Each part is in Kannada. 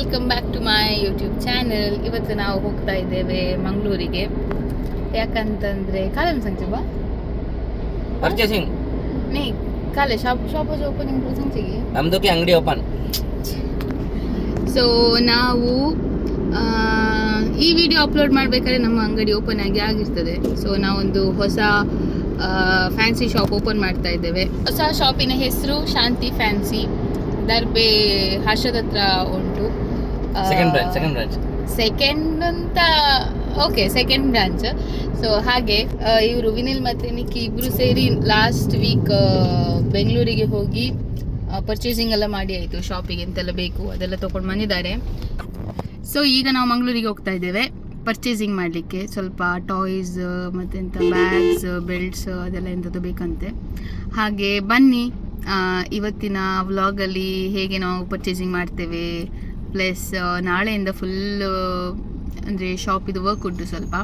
Welcome back to my YouTube channel. ಇವತ್ತು ನಾವು ಹೋಗ್ತಾ ಇದ್ದೇವೆ ಮಂಗಳೂರಿಗೆ. ಯಾಕಂತಂದ್ರೆ ಕಾಲಂ ಸಂಚಿಬಾ ಪರ್ಚೇಸಿಂಗ್ ನೇ ಕಾಲೆ ಶಾಪ್ ಓಪನಿಂಗ್ ಸಂಚಿಗೆ ನಮ್ದಕ್ಕೆ ಅಂಗಡಿ ಓಪನ್. ಸೊ ನಾವು ಈ ವಿಡಿಯೋ ಅಪ್ಲೋಡ್ ಮಾಡ್ಬೇಕಾದ್ರೆ ನಮ್ಮ ಅಂಗಡಿ ಓಪನ್ ಆಗಿರ್ತದೆ. ಸೊ ನಾವೊಂದು ಹೊಸ ಫ್ಯಾನ್ಸಿ ಶಾಪ್ ಓಪನ್ ಮಾಡ್ತಾ ಇದ್ದೇವೆ. ಹೊಸ ಶಾಪಿನ ಹೆಸರು ಶಾಂತಿ ಫ್ಯಾನ್ಸಿ. ದರ್ಬೆ ಹರ್ಷದ ಹತ್ರ ಉಂಟು. ಸೆಕೆಂಡ್ ಅಂತ ಓಕೆ, ಸೆಕೆಂಡ್ ಬ್ರಾಂಚ್. ಸೊ ಹಾಗೆ ಇವರು ವಿನಿಲ್ ಮತ್ತು ನಿಕ್ಕಿ ಇಬ್ರು ಸೇರಿ ಲಾಸ್ಟ್ ವೀಕ್ ಬೆಂಗಳೂರಿಗೆ ಹೋಗಿ ಪರ್ಚೇಸಿಂಗ್ ಎಲ್ಲ ಮಾಡಿ ಆಯಿತು. ಶಾಪಿಗೆ ಎಂತೆಲ್ಲ ಬೇಕು ಅದೆಲ್ಲ ತೊಗೊಂಡು ಬಂದಿದ್ದಾರೆ. ಸೊ ಈಗ ನಾವು ಮಂಗಳೂರಿಗೆ ಹೋಗ್ತಾ ಇದ್ದೇವೆ ಪರ್ಚೇಸಿಂಗ್ ಮಾಡಲಿಕ್ಕೆ. ಸ್ವಲ್ಪ ಟಾಯ್ಸ್ ಮತ್ತೆಂಥ ಬ್ಯಾಗ್ಸ್, ಬೆಲ್ಟ್ಸ್ ಅದೆಲ್ಲ ಎಂಥದ್ದು ಬೇಕಂತೆ. ಹಾಗೆ ಬನ್ನಿ ಇವತ್ತಿನ ವ್ಲಾಗಲ್ಲಿ ಹೇಗೆ ನಾವು ಪರ್ಚೇಸಿಂಗ್ ಮಾಡ್ತೇವೆ, ಪ್ಲಸ್ ನಾಳೆಯಿಂದ ಫುಲ್ ಅಂದರೆ ಶಾಪಿದು ವರ್ಕ್ ಉಂಟು ಸ್ವಲ್ಪ,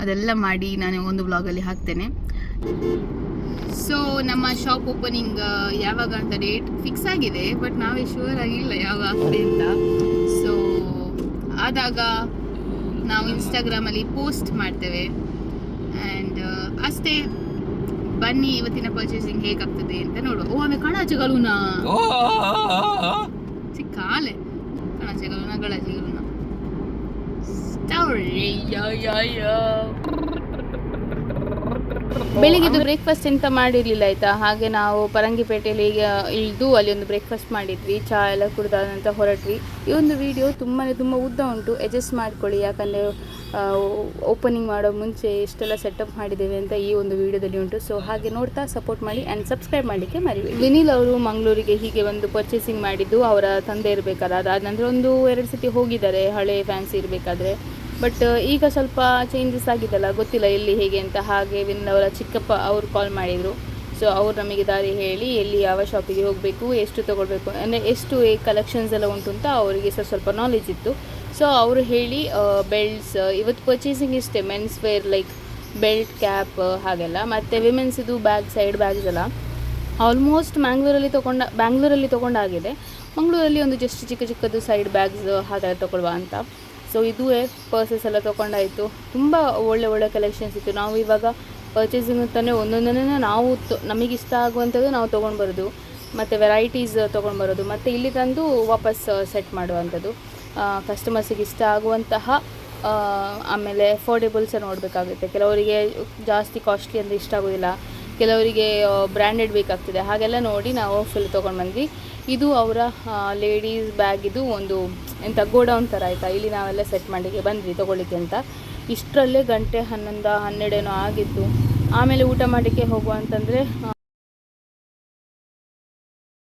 ಅದೆಲ್ಲ ಮಾಡಿ ನಾನು ಒಂದು ವ್ಲಾಗಲ್ಲಿ ಹಾಕ್ತೇನೆ. ಸೊ ನಮ್ಮ ಶಾಪ್ ಓಪನಿಂಗ್ ಯಾವಾಗ ಅಂತ ಡೇಟ್ ಫಿಕ್ಸ್ ಆಗಿದೆ, ಬಟ್ ನಾವೇ ಶೂರ್ ಆಗಿಲ್ಲ ಯಾವಾಗ ಆಗ್ತದೆ ಅಂತ. ಸೊ ಆದಾಗ ನಾವು ಇನ್ಸ್ಟಾಗ್ರಾಮಲ್ಲಿ ಪೋಸ್ಟ್ ಮಾಡ್ತೇವೆ. ಆ್ಯಂಡ್ ಅಷ್ಟೇ, ಬನ್ನಿ ಇವತ್ತಿನ ಪರ್ಚೇಸಿಂಗ್ ಹೇಗಾಗ್ತದೆ ಅಂತ ನೋಡುವ. ಓ ಆಮೇಲೆ ಕಣಾಚೆಗಲುನ ಸಿಕ್ಕಾಲೆ ಕಣಾಚೆಗಲುನ ಗಳಾಚೆಗಲುನ ಬೆಳಿಗ್ಗೆದು ಬ್ರೇಕ್ಫಾಸ್ಟ್ ಎಂತ ಮಾಡಿರಲಿಲ್ಲ ಆಯಿತಾ. ಹಾಗೆ ನಾವು ಪರಂಗಿಪೇಟೆಯಲ್ಲಿ ಇಳಿದು ಅಲ್ಲಿ ಒಂದು ಬ್ರೇಕ್ಫಾಸ್ಟ್ ಮಾಡಿದ್ವಿ, ಚಹಾ ಎಲ್ಲ ಕುಡಿದಾದ ನಂತರ ಹೊರಟ್ವಿ. ಈ ಒಂದು ವಿಡಿಯೋ ತುಂಬ ಉದ್ದ ಉಂಟು, ಅಡ್ಜಸ್ಟ್ ಮಾಡ್ಕೊಳ್ಳಿ. ಯಾಕಂದರೆ ಓಪನಿಂಗ್ ಮಾಡೋ ಮುಂಚೆ ಇಷ್ಟೆಲ್ಲ ಸೆಟಪ್ ಮಾಡಿದ್ದೇವೆ ಅಂತ ಈ ಒಂದು ವಿಡಿಯೋದಲ್ಲಿ ಉಂಟು. ಸೊ ಹಾಗೆ ನೋಡ್ತಾ ಸಪೋರ್ಟ್ ಮಾಡಿ ಆ್ಯಂಡ್ ಸಬ್ಸ್ಕ್ರೈಬ್ ಮಾಡಲಿಕ್ಕೆ ಮರಿಬೇಡಿ. ವಿನಿಲ್ ಅವರು ಮಂಗಳೂರಿಗೆ ಹೀಗೆ ಒಂದು ಪರ್ಚೇಸಿಂಗ್ ಮಾಡಿದ್ದು ಅವರ ತಂದೆ ಇರಬೇಕಾದ್ರೆ, ಅದಾದ ನಂತರ 1-2 ಸತಿ ಹೋಗಿದ್ದಾರೆ ಹಳೆ ಫ್ಯಾನ್ಸಿ ಇರಬೇಕಾದ್ರೆ. ಬಟ್ ಈಗ ಸ್ವಲ್ಪ ಚೇಂಜಸ್ ಆಗಿದ್ದಲ್ಲ, ಗೊತ್ತಿಲ್ಲ ಎಲ್ಲಿ ಹೇಗೆ ಅಂತ. ಹಾಗೆ ವಿನಿಲ್ ಅವರ ಚಿಕ್ಕಪ್ಪ ಅವರು ಕಾಲ್ ಮಾಡಿದರು. ಸೊ ಅವ್ರು ನಮಗೆ ದಾರಿ ಹೇಳಿ ಎಲ್ಲಿ ಯಾವ ಶಾಪಿಗೆ ಹೋಗಬೇಕು, ಎಷ್ಟು ತೊಗೊಳ್ಬೇಕು, ಅಂದರೆ ಎಷ್ಟು ಕಲೆಕ್ಷನ್ಸ್ ಎಲ್ಲ ಉಂಟು ಅಂತ ಅವರಿಗೆ ಸ್ವಲ್ಪ ನಾಲೆಜ್ ಇತ್ತು. ಸೊ ಅವರು ಹೇಳಿ ಬೆಲ್ಟ್ಸ್ ಇವತ್ತು ಪರ್ಚೇಸಿಂಗ್ ಇಷ್ಟೇ, men's wear like belt, cap ಹಾಗೆಲ್ಲ, ಮತ್ತು ವಿಮೆನ್ಸ್ ಇದು ಬ್ಯಾಗ್, ಸೈಡ್ ಬ್ಯಾಗ್ಸ್ ಎಲ್ಲ ಆಲ್ಮೋಸ್ಟ್ ಬ್ಯಾಂಗ್ಳೂರಲ್ಲಿ ತೊಗೊಂಡಾಗಿದೆ. ಮಂಗಳೂರಲ್ಲಿ ಒಂದು ಜಸ್ಟ್ ಚಿಕ್ಕದು ಸೈಡ್ ಬ್ಯಾಗ್ಸ್ ಹಾಗೆಲ್ಲ ತೊಗೊಳ್ಳುವ ಅಂತ. ಸೊ ಇದುವೇ ಪರ್ಸಸ್ ಎಲ್ಲ ತೊಗೊಂಡಾಯಿತು. ತುಂಬ ಒಳ್ಳೆ ಕಲೆಕ್ಷನ್ಸ್ ಇತ್ತು. ನಾವು ಇವಾಗ ಪರ್ಚೇಸಿಂಗ್ ಅಂತಲೇ ಒಂದೊಂದನ್ನೇ ನಾವು ನಮಗಿಷ್ಟ ಆಗುವಂಥದ್ದು ನಾವು ತೊಗೊಂಡು ಬರೋದು, ಮತ್ತು ವೆರೈಟೀಸ್ ತೊಗೊಂಡು ಬರೋದು, ಮತ್ತು ಇಲ್ಲಿ ತಂದು ವಾಪಸ್ ಸೆಟ್ ಮಾಡುವಂಥದ್ದು. ಕಸ್ಟಮರ್ಸಿಗೆ ಇಷ್ಟ ಆಗುವಂತಹ ಆಮೇಲೆ ಅಫೋರ್ಡೆಬಲ್ಸ ನೋಡಬೇಕಾಗುತ್ತೆ. ಕೆಲವರಿಗೆ ಜಾಸ್ತಿ ಕಾಸ್ಟ್ಲಿ ಅಂದರೆ ಇಷ್ಟ ಆಗೋದಿಲ್ಲ, ಕೆಲವರಿಗೆ ಬ್ರ್ಯಾಂಡೆಡ್ ಬೇಕಾಗ್ತದೆ. ಹಾಗೆಲ್ಲ ನೋಡಿ ನಾವು ಫುಲ್ ತೊಗೊಂಡು ಬಂದ್ವಿ. ಇದು ಅವರ ಲೇಡೀಸ್ ಬ್ಯಾಗಿದು ಒಂದು ಎಂಥ ಗೋಡೌನ್ ಥರ ಆಯಿತಾ. ಇಲ್ಲಿ ನಾವೆಲ್ಲ ಸೆಟ್ ಮಾಡಲಿಕ್ಕೆ ಬಂದ್ವಿ ತೊಗೊಳ್ಳಿಕ್ಕೆ ಅಂತ. ಇಷ್ಟರಲ್ಲೇ 11-12 ಆಗಿತ್ತು. ಆಮೇಲೆ ಊಟ ಮಾಡಲಿಕ್ಕೆ ಹೋಗುವ ಅಂತಂದರೆ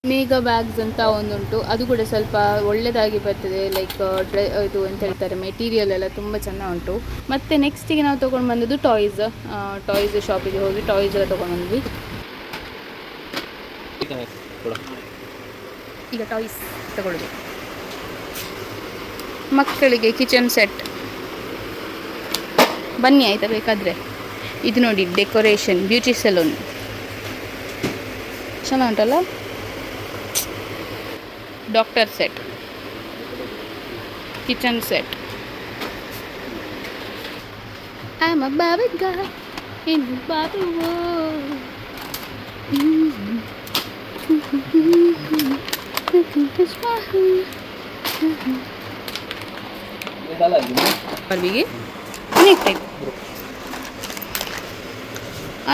ಮೇಘಾ ಬ್ಯಾಗ್ಸ್ ಅಂತ ಒಂದುಂಟು, ಅದು ಕೂಡ ಸ್ವಲ್ಪ ಒಳ್ಳೆಯದಾಗಿ ಬರ್ತದೆ. ಲೈಕ್ ಇದು ಎಂತ ಹೇಳ್ತಾರೆ, ಮೆಟೀರಿಯಲ್ ಎಲ್ಲ ತುಂಬ ಚೆನ್ನಾಗಿ ಉಂಟು. ಮತ್ತು ನೆಕ್ಸ್ಟಿಗೆ ನಾವು ತೊಗೊಂಡು ಬಂದದ್ದು ಟಾಯ್ಸ್ ಶಾಪಿಗೆ ಹೋಗಿ ಟಾಯ್ಸ್ ಎಲ್ಲ ತೊಗೊಂಡು ಬಂದ್ವಿ. ಈಗ ಟಾಯ್ಸ್ ತಗೊಳ್ಳೋದು. ಮಕ್ಕಳಿಗೆ ಕಿಚನ್ ಸೆಟ್ ಬನ್ನಿ ಆಯಿತಾ ಬೇಕಾದರೆ. ಇದು ನೋಡಿ decoration, beauty salon ಚೆನ್ನಾಗುಂಟಲ್ಲ. Doctor set, kitchen set. I am a Baba girl in Baba world. Barbie neck type,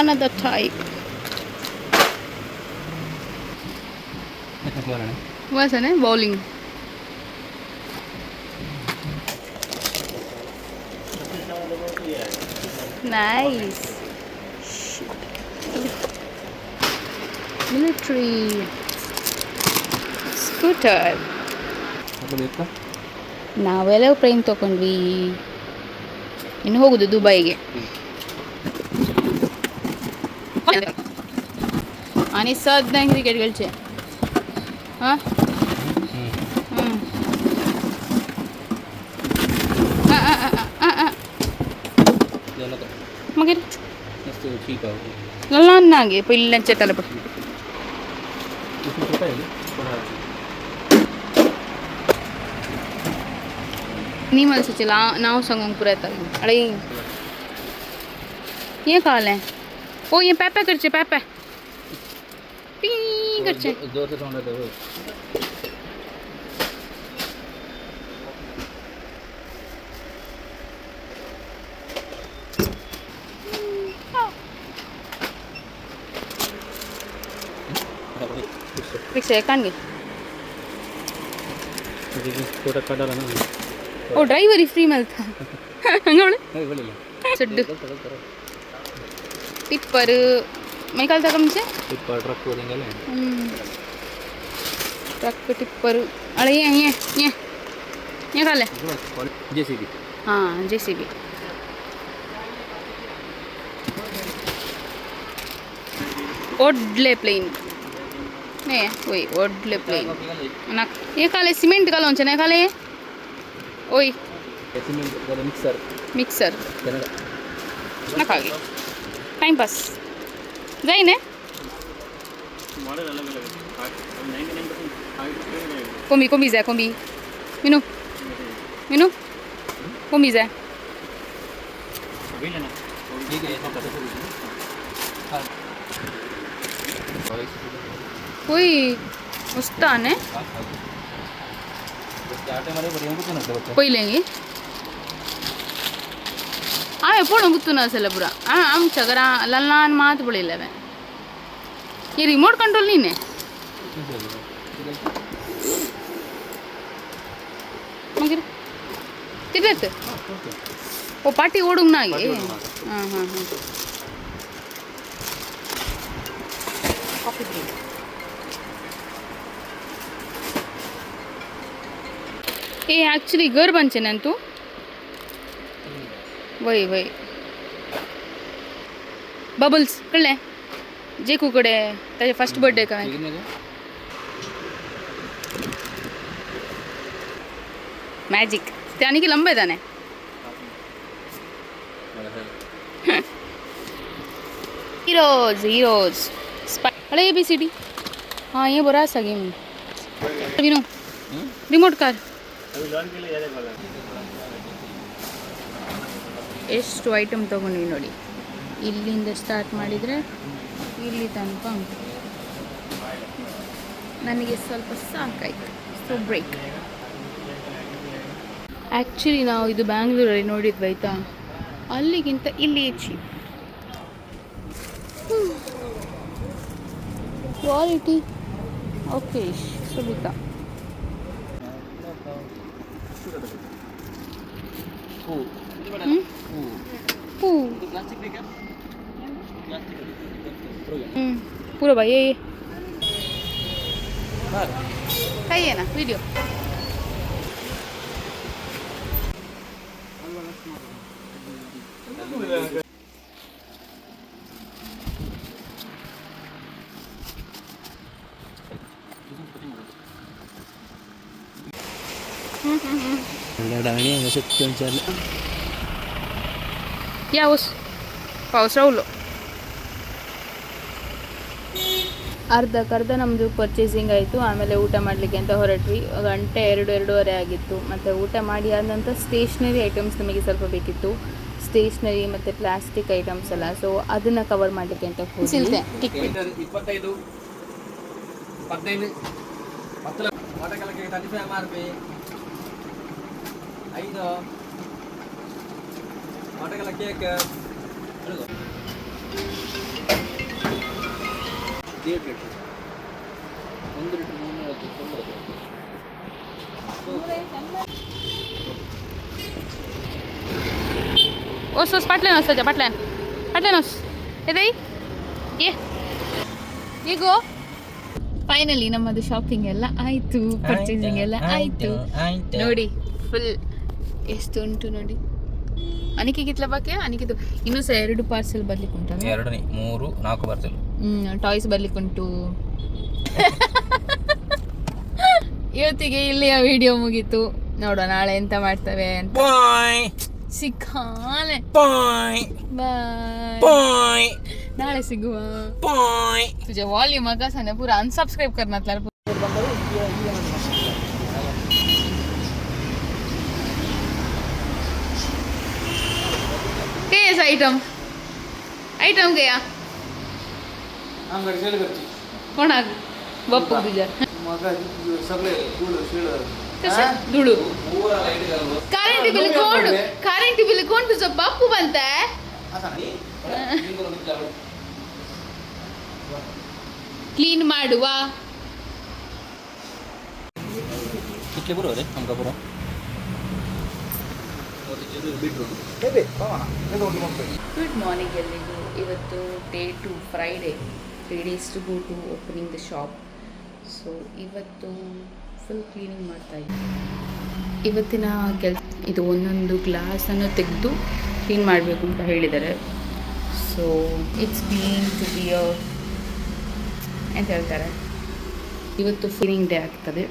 another type. Wasn't it bowling? Nice. Military scooter. ನಾವೆಲ್ಲ ಪ್ರೈಮ್ ತೊಗೊಂಡ್ವಿ. ಇನ್ನು ಹೋಗುದು ದುಬೈಗೆ. आणि 15 क्रिकेट खेळचे. हां मग नागे पहिल्यांच्या त्याला पण नीमल से चला नाव संगम पूरा था अरे ये काल है ओ ये पैपे करचे पैपे पी करचे जोर से साउंड आता है फिक्स है कान गई फोटो कट डाला ना ओ ड्राइवर ही फ्री मिलता हंगोड़े सड्डू टिप्पर मैं कल तक हमसे टिप्पर ट्रक को देंगे ले ट्रक टिप्पर अरे ये काल है जेसीबी हाँ जेसीबी ओडले प्लेन नहीं वही ओडले प्लेन ना ये काले सीमेंट कालो ना काले ओई सीमेंट का मिक्सर ना खागी टाइम पास जाई ने कोमी जाए कोमी मीनू कोमी जाए कोई उस्तान है कोई लेंगे आए पोड़ो गुत्तुना असल पूरा आम चगरा लल्लान मात बड़ी लेवे ये रिमोट कंट्रोल नहीं ने मगर तिरत ओ पार्टी ओडुंग ना ये हां कॉफी ड्रिंक ये एक्चुअली घर बनचे ना तू वही बबल्स कळले जेकू कडे त्याचे फर्स्ट बर्थडे का मॅजिक त्याने की लंबे त्याने हीरोज अरे ABCD हाँ ये बड़ा सा गेम विनो रिमोट कार ಎಷ್ಟು ಐಟಮ್ ತೊಗೊಂಡ್ವಿ ನೋಡಿ ಇಲ್ಲಿಂದ ಸ್ಟಾರ್ಟ್ ಮಾಡಿದರೆ ಇಲ್ಲಿ ತನಕ ಉಂಟು ನನಗೆ ಸ್ವಲ್ಪ ಸಾಕಾಯಿತು ಸೊ ಬ್ರೇಕ್ ಆ್ಯಕ್ಚುಲಿ ನಾವು ಇದು ಬ್ಯಾಂಗ್ಳೂರಲ್ಲಿ ನೋಡಿದ್ವಿ ಆಯಿತಾ ಅಲ್ಲಿಗಿಂತ ಇಲ್ಲಿ ಚೀಪ್ ಕ್ವಾಲಿಟಿ ಓಕೆ ಸುಬಿತಾ पूरा भाई ये है ना वीडियो या उस पाऊस राहुलो ಅರ್ಧಕ್ಕರ್ಧ ನಮ್ಮದು ಪರ್ಚೇಸಿಂಗ್ ಆಯಿತು. ಆಮೇಲೆ ಊಟ ಮಾಡಲಿಕ್ಕೆ ಅಂತ ಹೊರಟ್ವಿ. ಗಂಟೆ 2-2:30 ಆಗಿತ್ತು. ಮತ್ತು ಊಟ ಮಾಡಿ ಆದ ನಂತರ ಸ್ಟೇಷ್ನರಿ ಐಟಮ್ಸ್ ನಮಗೆ ಸ್ವಲ್ಪ ಬೇಕಿತ್ತು. ಸ್ಟೇಷ್ನರಿ ಮತ್ತು ಪ್ಲಾಸ್ಟಿಕ್ ಐಟಮ್ಸ್ ಎಲ್ಲ. ಸೊ ಅದನ್ನು ಕವರ್ ಮಾಡಲಿಕ್ಕೆ ಅಂತ ಹೋಗಿ 25 15 ವಾಟಕಲಕ್ಕೆ 35 MRP 5 ವಾಟಕಲ ಕೇಕ್ ಒಂದು ಲೀಟರ್ 350 ओस पाटल्यान वचता पाटल्यान वच येदई ये गो ಫೈನಲಿ ನಮ್ಮದು ಶಾಪಿಂಗ್ ಎಲ್ಲ ಆಯಿತು, ಪರ್ಚೇಸಿಂಗ್ ಎಲ್ಲ ಆಯಿತು. ನೋಡಿ ಫುಲ್ ಎಷ್ಟು ಉಂಟು ನೋಡಿ. ಅನಿಕೆಗೆ ಇತ್ಲ ಬಾಕಿ ಅನಿಕೆದು ಇನ್ನೂ ಸಹ 2 ಪಾರ್ಸೆಲ್ ಬರ್ಲಿಕ್ಕೆ ಉಂಟು. 2 3 4 ಪಾರ್ಸೆಲ್ ಟಾಯ್ಸ್ ಬರ್ಲಿಕ್ಕೆ ಉಂಟು. ಇವತ್ತಿಗೆ ಇಲ್ಲಿಯ ವಿಡಿಯೋ ಮುಗೀತು. ನೋಡೋಣ ನಾಳೆ ಎಂತ ಮಾಡ್ತೇವೆ ಅಂತ. ಸಿಕ್ಕಾಲೆ ಬಾಯ್ ನಾಳೆ ಸಿಗುವ. तुझे वॉल्यूम का सा पूरा अनसब्सक्राइब करना तला. आइटम आइटम गया अंगडी सेल करची कोणाक बाप्पू तुझ्या मग सगळे धूळ शिळ कशा धुळू ಮೂರ ಲೈಟ್ ಗಳು ಕರೆಂಟ್ ಬಿಲ್ ಕೊಂಡು तुझा बाप्पू बनताय ಕ್ಲೀನ್ ಮಾಡುವ ಇಟ್ಲಿ ಬರೋ ರೇ ನಮ್ಗೆ ಬರೋ ಗುಡ್ ಮಾರ್ನಿಂಗ್ ಎಲ್ರಿಗೂ. ಇವತ್ತು day 2 Friday 3 days to go to opening the shop. So ಇವತ್ತು ಫುಲ್ ಕ್ಲೀನಿಂಗ್ ಮಾಡ್ತಾ ಇದ್ದೀನಿ. ಇವತ್ತಿನ ಕೆಲಸ ಇದು ಒಂದೊಂದು ಗ್ಲಾಸನ್ನು ತೆಗೆದು ಕ್ಲೀನ್ ಮಾಡಬೇಕು ಅಂತ ಹೇಳಿದ್ದಾರೆ. So it's been to be ಅಂತ ಹೇಳ್ತಾರೆ. ಇವತ್ತು ಕ್ಲೀನಿಂಗ್ ಡೇ ಆಗ್ತದೆ.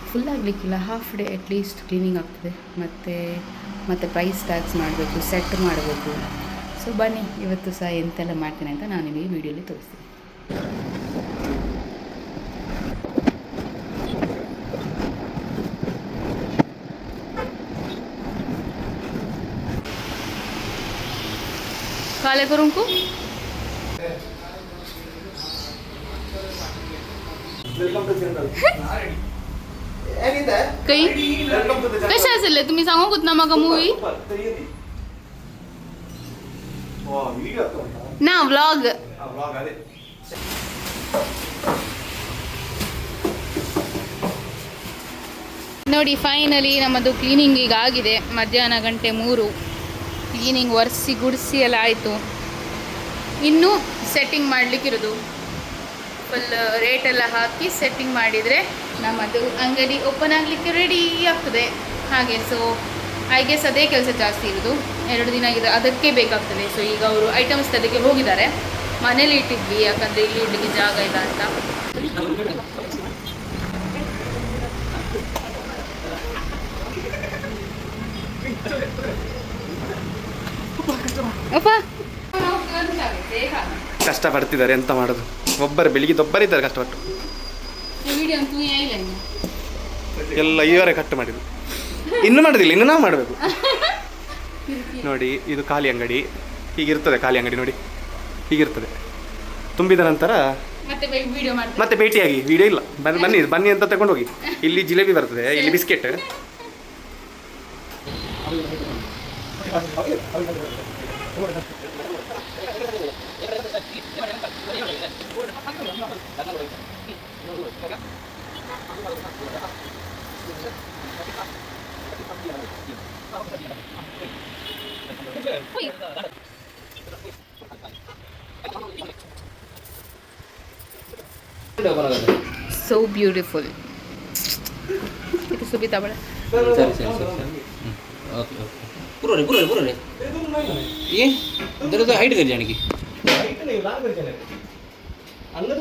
ಫುಲ್ ಆಗಲಿಕ್ಕಿಲ್ಲ, ಹಾಫ್ ಡೇ ಅಟ್ಲೀಸ್ಟ್ ಕ್ಲೀನಿಂಗ್ ಆಗ್ತದೆ. ಮತ್ತು ಪ್ರೈಸ್ ಟ್ಯಾಕ್ಸ್ ಮಾಡಬೇಕು, ಸೆಟ್ ಮಾಡಬೇಕು. ಸೊ ಬನ್ನಿ ಇವತ್ತು ಸಹ ಎಂತೆಲ್ಲ ಮಾಡ್ತೇನೆ ಅಂತ ನಾನು ನಿಮಗೆ ವಿಡಿಯೋಲಿ ತೋರಿಸ್ತೀನಿ. काले करूँ को काही कशा असेल तुम्ही सांगू कुठं ना मग मूवी ना व्लॉग ನೋಡಿ ಫೈನಲಿ ನಮ್ಮದು ಕ್ಲೀನಿಂಗ್ ಈಗ ಆಗಿದೆ. ಮಧ್ಯಾಹ್ನ 3:00 ಕ್ಲೀನಿಂಗ್ ಒರೆಸಿ ಗುಡಿಸಿ ಎಲ್ಲ ಆಯಿತು. ಇನ್ನೂ ಸೆಟ್ಟಿಂಗ್ ಮಾಡಲಿಕ್ಕಿರೋದು. ಫುಲ್ ರೇಟೆಲ್ಲ ಹಾಕಿ ಸೆಟ್ಟಿಂಗ್ ಮಾಡಿದರೆ ನಮ್ಮದು ಅಂಗಡಿ ಓಪನ್ ಆಗಲಿಕ್ಕೆ ರೆಡಿ ಆಗ್ತದೆ. ಹಾಗೆ ಸೊ ಐ ಗೆಸ್ ಅದೇ ಕೆಲಸ ಜಾಸ್ತಿ ಇರೋದು. 2 ದಿನ ಆಗಿದೆ, ಅದಕ್ಕೆ ಬೇಕಾಗ್ತದೆ. ಸೊ ಈಗ ಅವರು ಐಟಮ್ಸ್ ತರಲಿಕ್ಕೆ ಹೋಗಿದ್ದಾರೆ. ಮನೇಲಿ ಇಟ್ಟಿದ್ವಿ, ಯಾಕಂದರೆ ಇಲ್ಲಿ ಇಡ್ಲಿಕ್ಕೆ ಜಾಗ ಇಲ್ಲ ಅಂತ. ಕಷ್ಟಪಡ್ತಿದ್ದಾರೆ, ಎಂತ ಮಾಡೋದು. ಒಬ್ಬರಿದ್ದಾರೆ ಕಷ್ಟಪಟ್ಟು. ಎಲ್ಲ ಇವರೇ ಕಟ್ ಮಾಡಿದ್ರು. ಇನ್ನು ಮಾಡೋದಿಲ್ಲ, ಇನ್ನು ನಾವು ಮಾಡಬೇಕು. ನೋಡಿ ಇದು ಖಾಲಿ ಅಂಗಡಿ, ಹೀಗಿರ್ತದೆ. ಖಾಲಿ ಅಂಗಡಿ ನೋಡಿ ಹೀಗಿರ್ತದೆ. ತುಂಬಿದ ನಂತರ ಮತ್ತೆ ಭೇಟಿಯಾಗಿ ವಿಡಿಯೋ ಇಲ್ಲ. ಬನ್ನಿ ಅಂತ ತಗೊಂಡು ಹೋಗಿ. ಇಲ್ಲಿ ಜಿಲೇಬಿ ಬರ್ತದೆ, ಇಲ್ಲಿ ಬಿಸ್ಕೆಟ್. So beautiful. ಇದು ಸುಬಿತಾ ಬಳ ಸರಿ ಓಕೆ ಪೂರ ರೇ ಏ ಇದರದ್ದು ಹೈಟ್ ಇದೆ ಜಾಣಿಗೆ ಅಂದ್ರೆ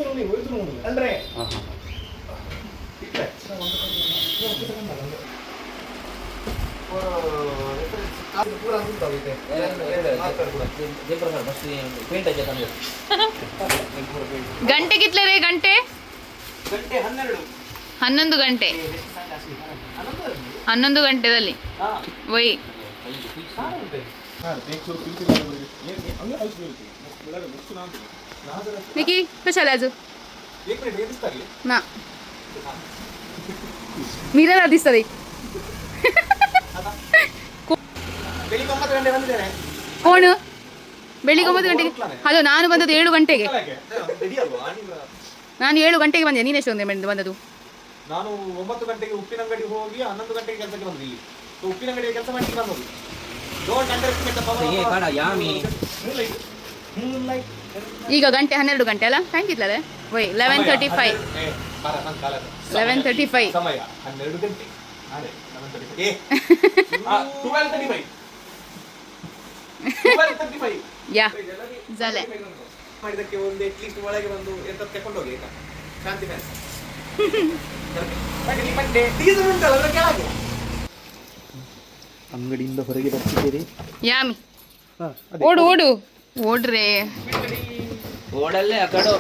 ಗಂಟೆ ಕಿತ್ಲೆ ರೇ ಗಂಟೆ 11 ಗಂಟೆ 11 ಗಂಟೆದಲ್ಲಿ ವೈ निकी कशाला अजून ना मीरा दिसतದೆ ಕೋಣ ಬೆಳಿಗ್ಗೆ 9 ಗಂಟೆಗೆ. ಅದು ನಾನು ಬಂದದ್ದು 7 ಗಂಟೆಗೆ. ನಾನು 7 ಗಂಟೆಗೆ ಬಂದೆ. ನೀನೆಷ್ಟು ಬಂದದ್ದು? ನಾನು 9 ಗಂಟೆಗೆ ಉಪ್ಪಿನಂಗಡಿ ಹೋಗಿ 11 ಗಂಟೆಗೆ ಕೆಲಸಕ್ಕೆ ಬಂದೆ. ಇಲ್ಲಿ ಉಪ್ಪಿನಂಗಡಿಗೆ ಕೆಲಸ ಮಾಡಿ ಬಂದದ್ದು. ಈಗ ಗಂಟೆ 12 ಗಂಟೆ ಅಲ್ಲ? ಟೈಮ್ ಇತ್ತಲ್ಲ ವೈ 11:35 11:35 ಸಮಯ 12 ಗಂಟೆ. ಅರೆ 12:35 ಯಾ ಜಲೆ ಮಾಡಿದಕ್ಕೆ ಒಂದು ಅಟ್ಲೀಸ್ಟ್ ಒಳಗೆ ಒಂದು ಎಂತ ತಕೊಂಡು ಹೋಗಿ ಆಯ್ತಾ? ಶಾಂತಿ ಫ್ಯಾನ್ಸ್ ಡೀಸೆಲ್ ಉಂಟಲ್ಲ ಅದರ ಕೆಳಗೆ. ಅಂಗಡಿಯಿಂದ ಹೊರಗೆ ಬರ್ತಿದ್ದೀರಿ. ಯಾಮಿ ಓಡು ಓಡು ಓಡ್ರೆ ಓಡಲ್ಲೇ ಆ ಕಡೆ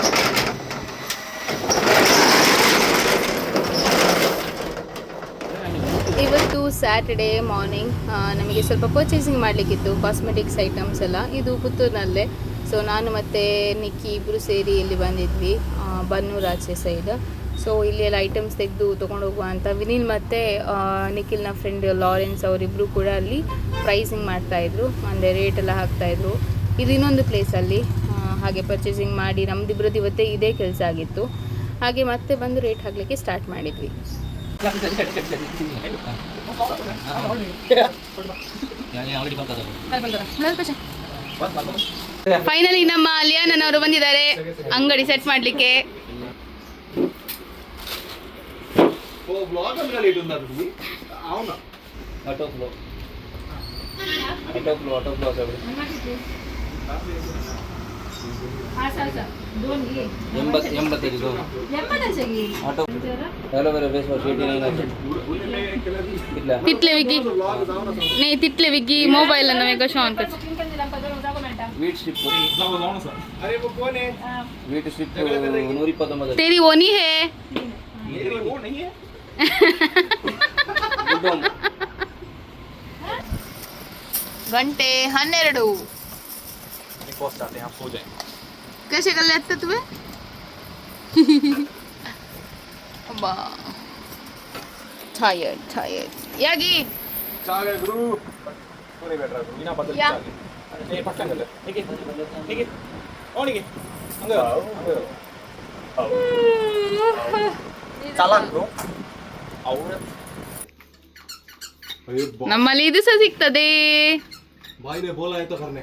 ಇವತ್ತು ಸ್ಯಾಟರ್ಡೇ ಮಾರ್ನಿಂಗ್ ನಮಗೆ ಸ್ವಲ್ಪ ಪರ್ಚೇಸಿಂಗ್ ಮಾಡಲಿಕ್ಕಿತ್ತು, ಕಾಸ್ಮೆಟಿಕ್ಸ್ ಐಟಮ್ಸ್ ಎಲ್ಲ. ಇದು ಪುತ್ತೂರಿನಲ್ಲೇ. ಸೊ ನಾನು ಮತ್ತು ನಿಕ್ಕಿ ಇಬ್ಬರು ಸೇರಿ ಇಲ್ಲಿ ಬಂದಿದ್ವಿ, ಬನ್ನೂರು ಆಚೆ ಸೈಡ್. ಸೊ ಇಲ್ಲಿ ಎಲ್ಲ ಐಟಮ್ಸ್ ತೆಗೆದು ತೊಗೊಂಡು ಹೋಗುವ ಅಂತ ವಿನಿಲ್ ಮತ್ತು ನಿಖಿಲ್ನ ಫ್ರೆಂಡ್ ಲಾರೆನ್ಸ್ ಅವರಿಬ್ಬರು ಕೂಡ ಅಲ್ಲಿ ಪ್ರೈಸಿಂಗ್ ಮಾಡ್ತಾಯಿದ್ರು, ಅಂದರೆ ರೇಟ್ ಎಲ್ಲ ಹಾಕ್ತಾಯಿದ್ರು. ಇದು ಇನ್ನೊಂದು ಪ್ಲೇಸಲ್ಲಿ. ಹಾಗೆ ಪರ್ಚೇಸಿಂಗ್ ಮಾಡಿ ನಮ್ಮದಿಬ್ಬರದ್ದು ಇವತ್ತೇ ಇದೇ ಕೆಲಸ ಆಗಿತ್ತು. ಹಾಗೆ ಮತ್ತೆ ಬಂದು ರೇಟ್ ಹಾಕಲಿಕ್ಕೆ ಸ್ಟಾರ್ಟ್ ಮಾಡಿದ್ವಿ. ಫೈನಲಿ ನಮ್ಮ ಲಿಯಾನವರು ಬಂದಿದ್ದಾರೆ ಅಂಗಡಿ ಸೆಟ್ ಮಾಡಲಿಕ್ಕೆ. तितले विकी नहीं तितले विकी मोबाइल ना मैं कशा ऑन कर वीट स्ट्रिप अरे वो कौन है वीट स्ट्रिप 129 तेरी वो नहीं है मेरी वो नहीं है घंटे 12 पोस्ट आते हैं, आप सो जाएंगे. कैसे कर लेते तुम्हें टायर्ड यागी चागे गुरु पूरे बैठ रहा है बिना बदल या. चागे ए पक्का कर ले ठीक है ओनिगे अंगे चला गुरु और ನಮ್ಮಲ್ಲಿ ಇದು ಸಹ ಸಿಗ್ತದೆ. भाई ने बोला है तो करने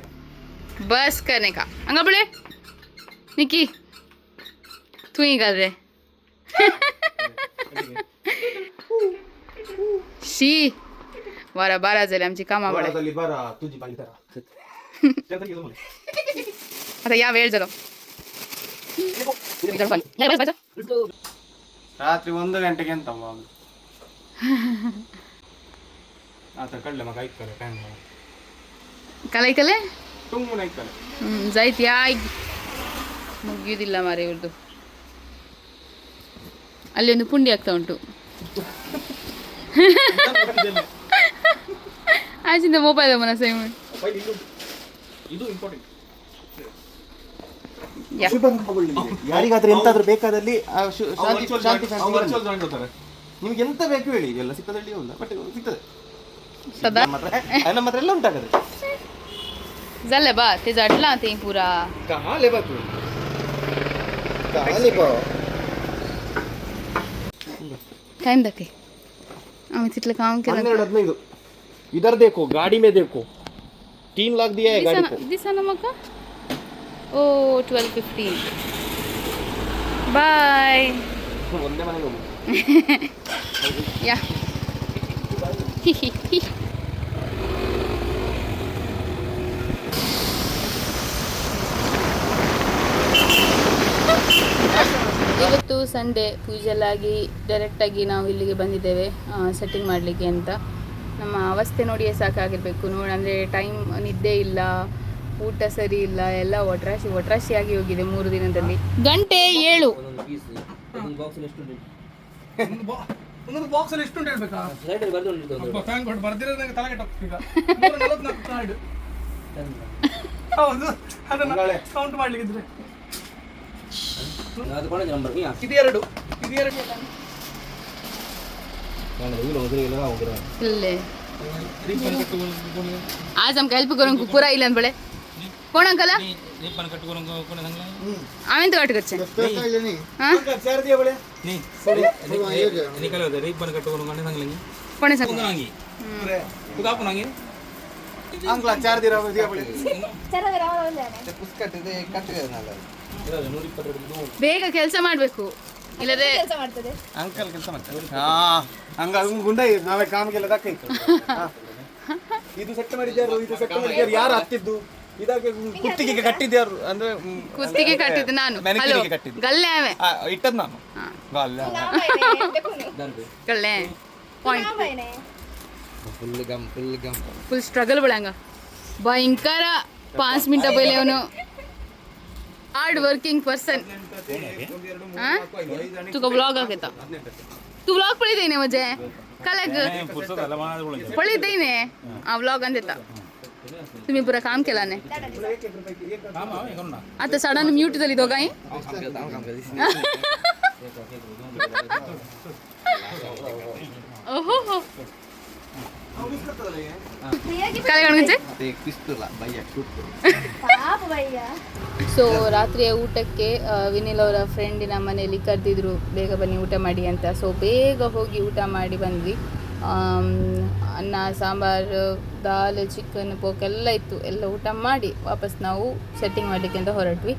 बस करने का अंगा बड़े निकी तू ही कर रहे शी वारा 12 झाले आमची कामा बडे बरा तुझी बाई करा आता या वेळ झालो ರಾತ್ರಿ 1 ಗಂಟೆಗೆ ಅಂತ आता कळलं मग ऐक करे काय ಕಲೆ ಕಲೆ ತುಂಬು ನೈಕ್ ಕಲೆ जायत या ಮುಗಿಯುವುದಿಲ್ಲ ಮಾರೆ ಇವ್ರದ್ದು. ಅಲ್ಲಿ ಒಂದು ಪುಂಡಿ ಆಗ್ತಾ ಉಂಟು. ಆಚಿಂದ ಮೊಬೈಲ್ ಮನಸ್ಸು ಇದು ಇಂಪಾರ್ಟೆಂಟ್. ಯಾರಿಗಾದ್ರೂ ಎಂತಾದ್ರೂ ಬೇಕಾದಲ್ಲಿ ನಿಮ್ಗೆ ಎಂತ ಬೇಕು ಹೇಳಿ, ಇದೆಲ್ಲ ಸಿಕ್ಕದಲ್ಲಿ ಇಲ್ಲ ಬಟ್ ಸಿಗ್ತದೆ. सदा ನಮ್ಮ ಹತ್ರ ಎಲ್ಲ ಉಂಟಾಗದೆ. झालं बा ते जडला ते पुरा कहाँ ले बा तू टाइम दाखे आम्ही तिथलं काम केलं 12:15 इधर देखो गाड़ी में देखो 3 लाख दिया है गाड़ी को. दिसा ना मग ओ 12:15 बाय ಒಂದೇ ಮನೆಗೆ ಹೋಗು. या ಇವತ್ತು ಸಂಡೇ ಯೂಶಲ್ ಆಗಿ ಡೈರೆಕ್ಟಾಗಿ ನಾವು ಇಲ್ಲಿಗೆ ಬಂದಿದ್ದೇವೆ ಸೆಟ್ಟಿಂಗ್ ಮಾಡಲಿಕ್ಕೆ ಅಂತ. ನಮ್ಮ ಅವಸ್ಥೆ ನೋಡಿಯೇ ಸಾಕಾಗಿರಬೇಕು ಅಂದರೆ ಟೈಮ್ ನಿದ್ದೆ ಇಲ್ಲ, ಊಟ ಸರಿ ಇಲ್ಲ, ಎಲ್ಲ ಒಟ್ರಾಶಿಯಾಗಿ ಹೋಗಿದೆ 3 ದಿನದಲ್ಲಿ. ಗಂಟೆ 7 ಒಂದು ಬಾಕ್ಸ್ ಎಷ್ಟು ಉಂಟು ಒಂದೊಂದು ಬಾಕ್ಸ್ ಅಲ್ಲಿ ಎಷ್ಟು ಉಂಟು ಹೇಳ್ಬೇಕಾ? ಸೈಡ್ ಅಲ್ಲಿ ಬರ್ದು ಫ್ಯಾನ್ ಕೊಟ್ಟು ಬರ್ದಿರೋದು ನಂಗೆ ತಲೆಗೆ ಟಪ್ ಈಗ 144 ಕಾರ್ಡ್. ಹೌದು, ಅದನ್ನ ಕೌಂಟ್ ಮಾಡ್ಲಿಕ್ಕಿದ್ರೆ ಅದು ಕೊನೆ ನಂಬರ್ ಇದು ಎರಡು ले आज हम हेल्प करूँ पूरा इलन बड़े कोण अंकल आम्ही तो कट करचे हां कोणी सांग तू कापून आणगे अंकल 4 दिरा दिया पडे ಬೇಗ ಕೆಲಸ ಮಾಡಬೇಕು ಇಲ್ಲದೆ ಅಂಕಲ್ ಕೆಲಸ ಮಾಡ್ತಾರೆ. ಹಂಗ ಗುಂಡ ನಾವೇ ಕಾಮಗೆಲ್ಲ ದಾಕೈತು. ಇದು ಸೆಟ್ ಮಾಡಿದ್ಯಾರು, ಇದು ಸೆಟ್ ಮಾಡಿದ್ಯಾರು, ಯಾರು ಹತ್ತಿದ್ದು ಇದಾಗೆ ಕುತ್ತಿಗೆ ಕಟ್ಟಿದ್ಯಾರು ಅಂದ್ರೆ ಕುತ್ತಿಗೆ ಕಟ್ಟಿದ್ದು ನಾನು. ಹಲೋ ಗಲ್ಲೆ ಆವೆ ಇಟ್ಟದ್ ನಾನು ಗಲ್ಲೆ ಗಲ್ಲೆ ಪಾಯಿಂಟ್ ಫುಲ್ ಸ್ಟ್ರಗಲ್ ಬಳಂಗ ಭಯಂಕರ 5 मिनिटं पहिले ಅವನು हार्ड वर्किंग पर्सन. तुका ब्लॉग घेता तू ब्लॉग पळयता न्ही म्हजे कलग पळी देईने व्लॉग अंदेता तुम्ही पुरा काम केला ने आता सडन म्यूट झाली दोघाही ओहो हो काय ಗಣಗಂಚೆ ಸೊ ರಾತ್ರಿಯ ಊಟಕ್ಕೆ ವಿನಿಲ್ ಅವರ ಫ್ರೆಂಡಿನ ಮನೆಯಲ್ಲಿ ಕರೆದಿದ್ರು ಬೇಗ ಬನ್ನಿ ಊಟ ಮಾಡಿ ಅಂತ. ಸೊ ಬೇಗ ಹೋಗಿ ಊಟ ಮಾಡಿ ಬಂದ್ವಿ. ಅನ್ನ ಸಾಂಬಾರು ದಾಲ್ ಚಿಕನ್ ಪೋಕ್ ಎಲ್ಲ ಇತ್ತು. ಎಲ್ಲ ಊಟ ಮಾಡಿ ವಾಪಸ್ ನಾವು ಸೆಟ್ಟಿಂಗ್ ಮಾಡಲಿಕ್ಕೆ ಅಂತ ಹೊರಟ್ವಿ.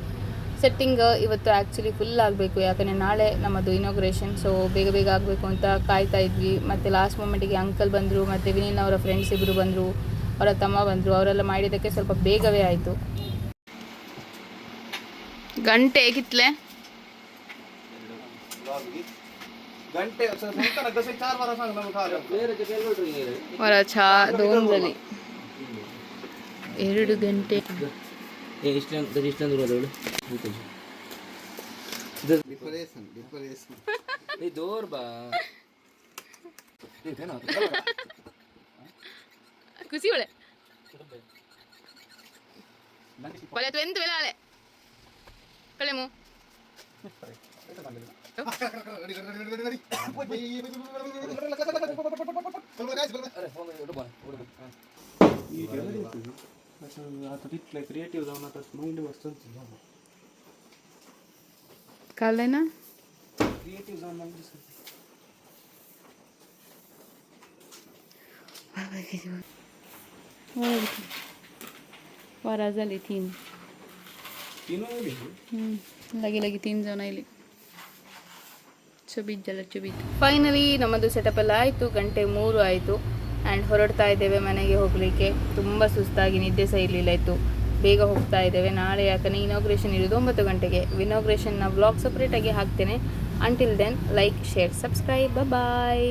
ಸೆಟ್ಟಿಂಗ್ ಇವತ್ತು ಆ್ಯಕ್ಚುಲಿ ಫುಲ್ ಆಗಬೇಕು, ಯಾಕಂದರೆ ನಾಳೆ ನಮ್ಮದು ಇನಾಗ್ರೇಷನ್. ಸೊ ಬೇಗ ಬೇಗ ಆಗಬೇಕು ಅಂತ ಕಾಯ್ತಾ ಇದ್ವಿ. ಮತ್ತು ಲಾಸ್ಟ್ ಮೂಮೆಂಟಿಗೆ ಅಂಕಲ್ ಬಂದರು, ಮತ್ತು ವಿನಿಲ್ನವರ ಫ್ರೆಂಡ್ಸ್ ಇಬ್ಬರು ಬಂದರು, ಅವರ ತಮ್ಮ ಬಂದರು. ಅವರೆಲ್ಲ ಮಾಡಿದ್ದಕ್ಕೆ ಸ್ವಲ್ಪ ಬೇಗವೇ ಆಯಿತು. ಗಂಟೆ ಕಿತ್ಲೆ ಗಂಟೆ ಹೊರ ಚಾ ದೋನ್ದಲ್ಲಿ 2 ಗಂಟೆ ಇಷ್ಟೊಂದು ದೂರ ದೂರ ಬಾ ಖುಷಿ ಒಳ್ಳೆ ಪಲ್ಯ ಎಂತ ಬೆಲೆ ಆಲೆ ಕಳೆಮು क्रिएटिव्ह जाऊन आता माइंड वस्तू काढलंय ना क्रिएटिव्ह जाऊन माइंड वारा झाली 3 लगे 3 ಜನ ಇಲ್ಲಿ ಚುಬಿತ್ ಫೈನಲಿ ನಮ್ಮದು ಸೆಟಪ್ ಎಲ್ಲ ಆಯಿತು. ಗಂಟೆ 3 ಆಯಿತು ಆ್ಯಂಡ್ ಹೊರಡ್ತಾ ಇದ್ದೇವೆ ಮನೆಗೆ ಹೋಗಲಿಕ್ಕೆ. ತುಂಬ ಸುಸ್ತಾಗಿ ನಿದ್ದೆ ಸಹ ಇರಲಿಲ್ಲ ಇತ್ತು. ಬೇಗ ಹೋಗ್ತಾ ಇದ್ದೇವೆ. ನಾಳೆ ಯಾಕಂದರೆ ಇನಾಗ್ರೇಷನ್ ಇರೋದು 9 ಗಂಟೆಗೆ. ಇನಾಗ್ರೇಷನ್ನ ವ್ಲಾಗ್ ಸಪ್ರೇಟಾಗಿ ಹಾಕ್ತೇನೆ. Until then like share subscribe ಬಾಯ್.